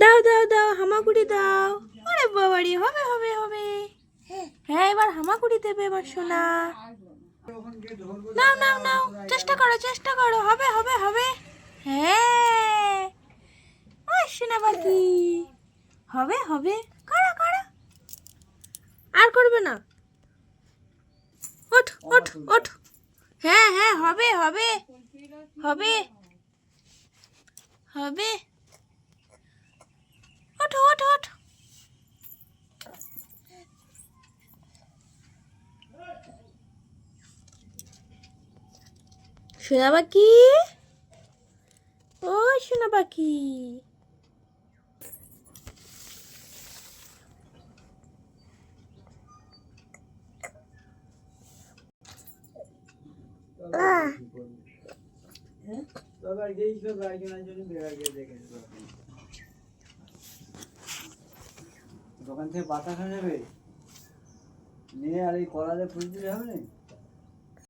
দাও দাও দাও, হামাগুড়ি দাও। আরে বাবারি, হবে হবে হবে। হ্যাঁ, এবার হামাগুড়ি দেবে আমার সোনা। নাও নাও নাও, চেষ্টা করো চেষ্টা করো, হবে হবে হবে। হ্যাঁ, সোনা পাখি, হবে হবে, করো করো। আর করবে না, ওঠ ওঠ ওঠ। হ্যাঁ হ্যাঁ, হবে হবে হবে হবে, ওঠো ওঠো ওঠো। সোনা পাখি, ও সোনা পাখি। দোকান থেকে বাতাসা নেবে নিয়ে আর এই কলারে ফুল দিলে হবে না।